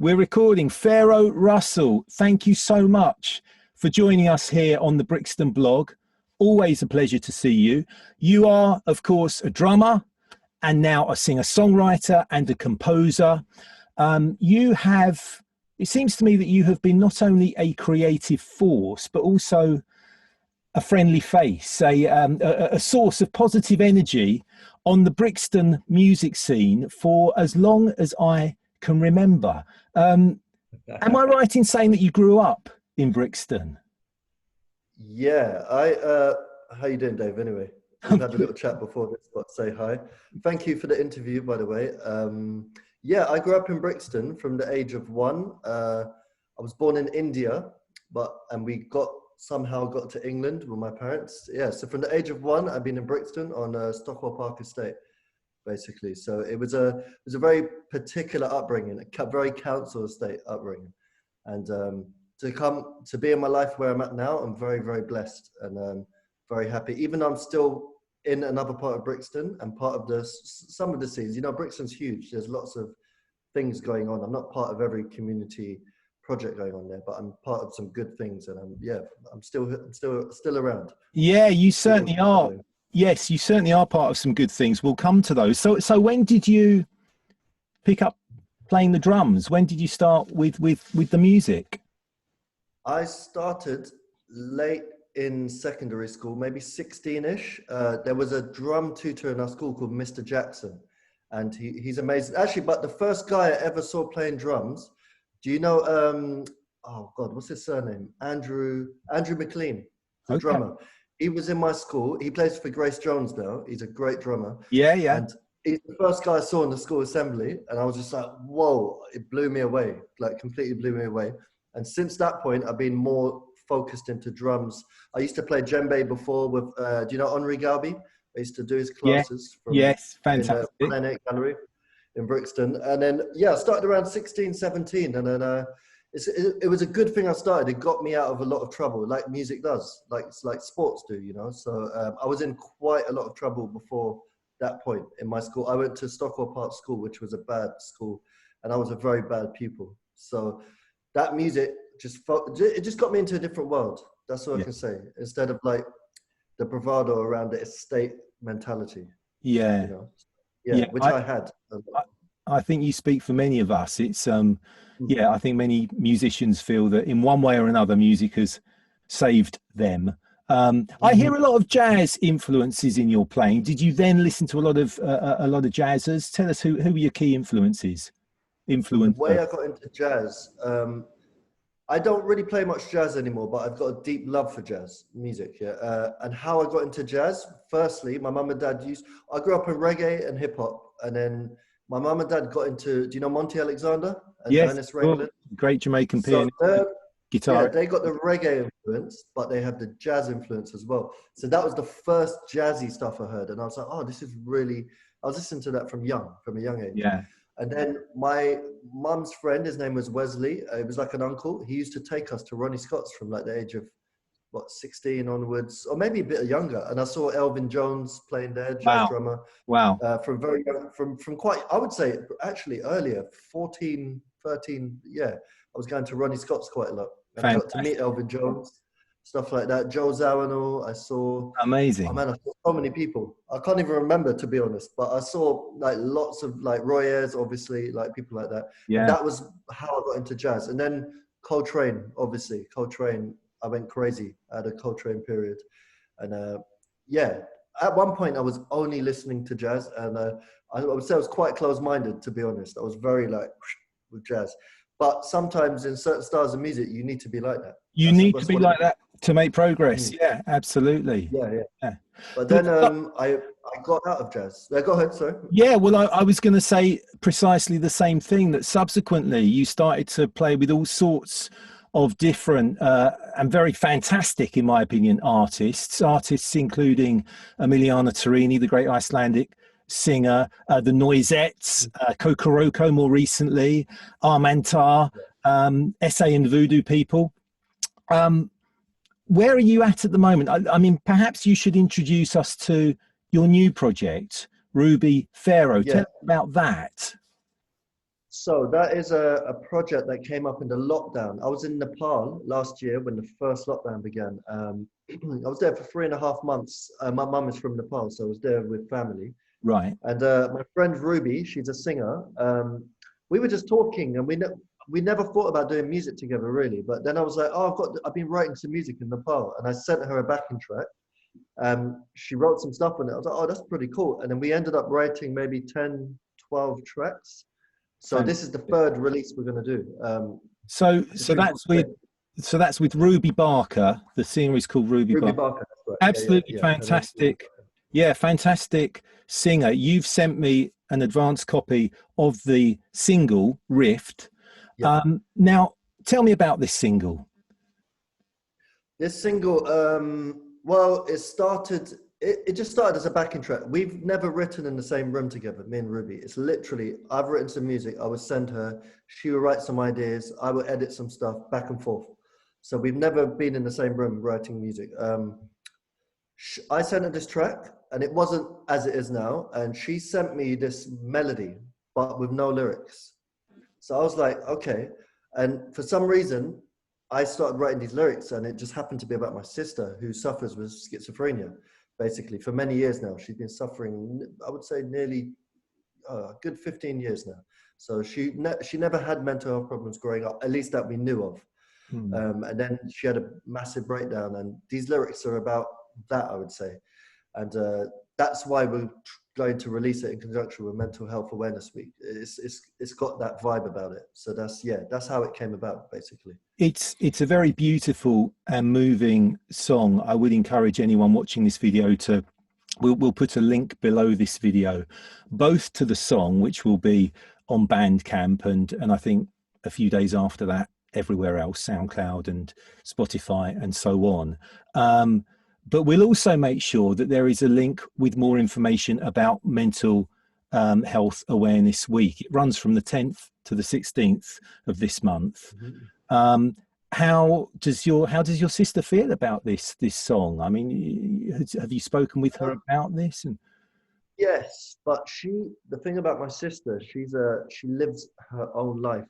We're recording. Pharoah Russell, thank you so much for joining us here on the Brixton Blog. Always a pleasure to see you. You are, of course, a drummer and now a singer-songwriter and a composer. It seems to me that you have been not only a creative force, but also a friendly face, a source of positive energy on the Brixton music scene for as long as I can remember. Am I right in saying that you grew up in Brixton? Yeah, how you doing, Dave? Anyway, we've had a little chat before this, but say hi. Thank you for the interview, by the way. Yeah, I grew up in Brixton from the age of 1. I was born in India, and we somehow got to England with my parents. Yeah, so from the age of 1, I've been in Brixton on Stockwell Park Estate, basically. So it was a very particular upbringing, a very council estate upbringing, and to be in my life where I'm at now, I'm very, very blessed and very happy. Even though I'm still in another part of Brixton and part of some of the scenes. You know, Brixton's huge. There's lots of things going on. I'm not part of every community project going on there, but I'm part of some good things, and I'm still around. Yeah, you certainly are. Yes, you certainly are part of some good things. We'll come to those. So when did you pick up playing the drums? When did you start with the music? I started late in secondary school, maybe 16-ish. There was a drum tutor in our school called Mr. Jackson, and he's amazing. Actually, but the first guy I ever saw playing drums, do you know, oh God, what's his surname? Andrew McLean, the drummer. He was in my school. He plays for Grace Jones now. He's a great drummer. Yeah. And he's the first guy I saw in the school assembly, and I was just like, whoa, it blew me away, like completely blew me away. And since that point, I've been more focused into drums. I used to play djembe before with, do you know Henri Galbi? I used to do his classes. Yes, fantastic. In the Planet Gallery in Brixton. And then, I started around 16, 17. And then it was a good thing I started. It got me out of a lot of trouble, like music does, like sports do, you know. So I was in quite a lot of trouble before that point in my school. I went to Stockwell Park School, which was a bad school, and I was a very bad pupil. So that music just got me into a different world. That's all I can say. Instead of like the bravado around the estate mentality. Yeah. You know? Which I had. I think you speak for many of us. It's I think many musicians feel that in one way or another, music has saved them. I hear a lot of jazz influences in your playing. Did you then listen to a lot of jazzers? Tell us who were your key influences. The way I got into jazz, I don't really play much jazz anymore, but I've got a deep love for jazz music. Yeah, and how I got into jazz. Firstly, my mum and dad I grew up in reggae and hip hop, and then my mum and dad got into. Do you know Monty Alexander? And yes, great Jamaican pianist, guitar. Yeah, they got the reggae influence, but they have the jazz influence as well. So that was the first jazzy stuff I heard, and I was like, oh, this is really. I was listening to that from a young age. Yeah. And then my mum's friend, his name was Wesley. It was like an uncle. He used to take us to Ronnie Scott's from like the age of 16 onwards, or maybe a bit younger. And I saw Elvin Jones playing there, jazz drummer. Wow. From very young, from quite, I would say actually earlier, 14, 13. Yeah, I was going to Ronnie Scott's quite a lot. And I got to meet Elvin Jones, stuff like that. Joe Zawinul, I saw. Amazing. Oh man, I saw so many people. I can't even remember, to be honest, but I saw like lots of like Roy Ayers, obviously, like people like that. Yeah. And that was how I got into jazz. And then Coltrane, obviously. Coltrane, I went crazy. I had a Coltrane period. And at one point I was only listening to jazz, and I would say I was quite close-minded, to be honest. I was very like with jazz. But sometimes in certain styles of music, you need to be like that. You need to be like that to make progress. Yeah, absolutely. Yeah. But then I got out of jazz. Go ahead, sorry. Yeah, well, I was going to say precisely the same thing, that subsequently you started to play with all sorts of different and very fantastic, in my opinion, artists including Emiliana Torini, the great Icelandic singer, the Noisettes, Kokoroko more recently, Armantar, Essay and Voodoo People. Where are you at the moment? I mean, perhaps you should introduce us to your new project, Ruby Pharaoh. Tell us about that. So that is a project that came up in the lockdown. I was in Nepal last year when the first lockdown began. I was there for 3.5 months. My mum is from Nepal, so I was there with family. Right. And my friend Ruby, she's a singer. We were just talking, and we never thought about doing music together, really. But then I was like, oh, I've been writing some music in Nepal, and I sent her a backing track. She wrote some stuff on it. I was like, oh, that's pretty cool. And then we ended up writing maybe 10, 12 tracks. So this is the third release we're going to do. So that's with Ruby Barker. The singer is called Ruby Barker. That's right. Absolutely fantastic. Yeah, fantastic singer. You've sent me an advanced copy of the single Rift. Yeah. Now, tell me about this single. This single, well, it just started as a backing track. We've never written in the same room together, me and Ruby. It's literally, I've written some music, I would send her, she would write some ideas, I would edit some stuff back and forth. So we've never been in the same room writing music. I sent her this track, and it wasn't as it is now, and she sent me this melody, but with no lyrics. So I was like, okay. And for some reason, I started writing these lyrics, and it just happened to be about my sister, who suffers with schizophrenia. Basically, for many years now. She's been suffering, I would say, nearly a good 15 years now. So she never had mental health problems growing up, at least that we knew of. And then she had a massive breakdown, and these lyrics are about that, I would say. And that's why we're going to release it in conjunction with Mental Health Awareness Week. It's got that vibe about it. So that's how it came about, basically. It's a very beautiful and moving song. I would encourage anyone watching this video to, we'll put a link below this video, both to the song, which will be on Bandcamp, and I think a few days after that, everywhere else, SoundCloud and Spotify and so on. But we'll also make sure that there is a link with more information about Mental Health Awareness Week. It runs from the 10th to the 16th of this month. How does your sister feel about this song? I mean, have you spoken with her about this? Yes, but the thing about my sister, she lives her own life.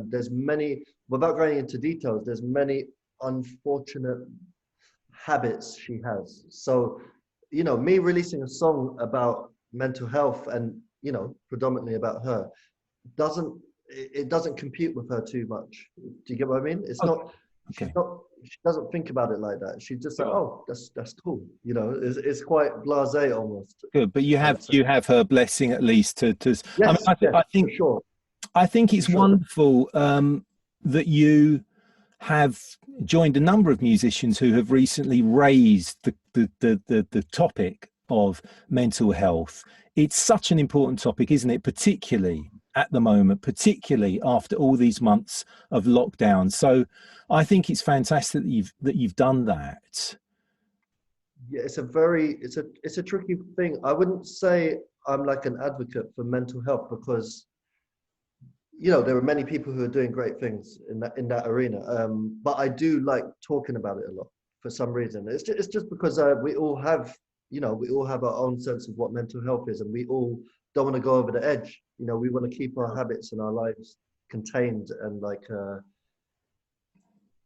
There's many, without going into details, there's many unfortunate habits she has. So, me releasing a song about mental health and, predominantly about her, it doesn't compute with her too much. Do you get what I mean? It's not, she doesn't think about it like that. She's just like, oh, that's cool. It's quite blasé almost. Good, but you have her blessing at least to yes, I think for sure. I think it's wonderful that you have joined a number of musicians who have recently raised the topic of mental health. It's such an important topic, isn't it? Particularly at the moment, particularly after all these months of lockdown. So I think it's fantastic that you've done that. Yeah, it's a tricky thing. I wouldn't say I'm like an advocate for mental health, because there are many people who are doing great things in that arena. But I do like talking about it a lot for some reason. It's just because we all have our own sense of what mental health is, and we all don't want to go over the edge. We want to keep our habits and our lives contained and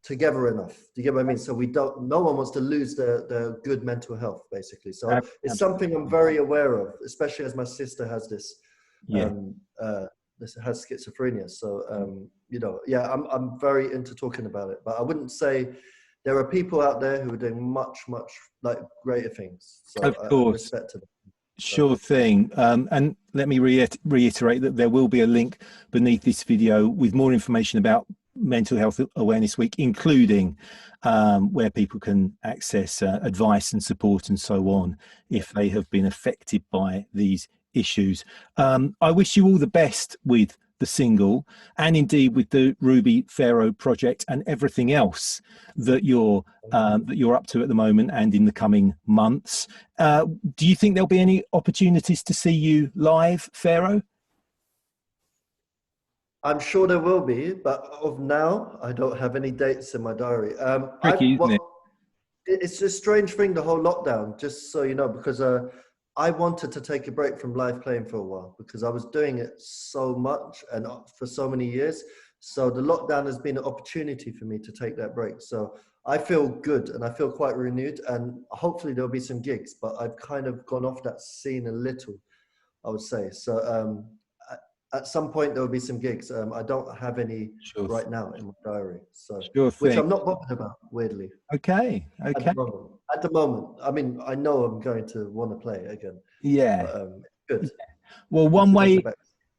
together enough. Do you get what I mean? So no one wants to lose their good mental health, basically. So it's something I'm very aware of, especially as my sister has this. This has schizophrenia, so I'm very into talking about it. But I wouldn't say there are people out there who are doing much like greater things. So of course, respect to them. Sure thing. And let me reiterate that there will be a link beneath this video with more information about Mental Health Awareness Week, including where people can access advice and support and so on if they have been affected by these issues. I wish you all the best with the single, and indeed with the Ruby Pharoah project and everything else that you're up to at the moment and in the coming months. Do you think there'll be any opportunities to see you live, Pharoah? I'm sure there will be, but of now, I don't have any dates in my diary. Tricky, isn't it? It's a strange thing, the whole lockdown, just so you know, because I wanted to take a break from live playing for a while because I was doing it so much and for so many years. So the lockdown has been an opportunity for me to take that break. So I feel good and I feel quite renewed, and hopefully there'll be some gigs, but I've kind of gone off that scene a little, I would say. So at some point there will be some gigs. I don't have any Sure. right now in my diary, so Sure which thing. I'm not bothered about, weirdly. Okay. Okay. At the moment, I mean, I know I'm going to want to play again, Yeah. but good. Well, Good to get it back.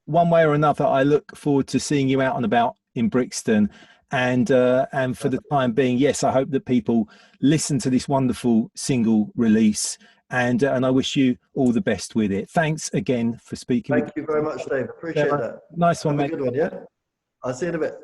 one way or another, I look forward to seeing you out and about in Brixton. And for the time being, yes, I hope that people listen to this wonderful single release, and I wish you all the best with it. Thanks again for speaking. Thank you very much, Dave. Appreciate that. Nice one, Have a mate. good one, yeah? I'll see you in a bit.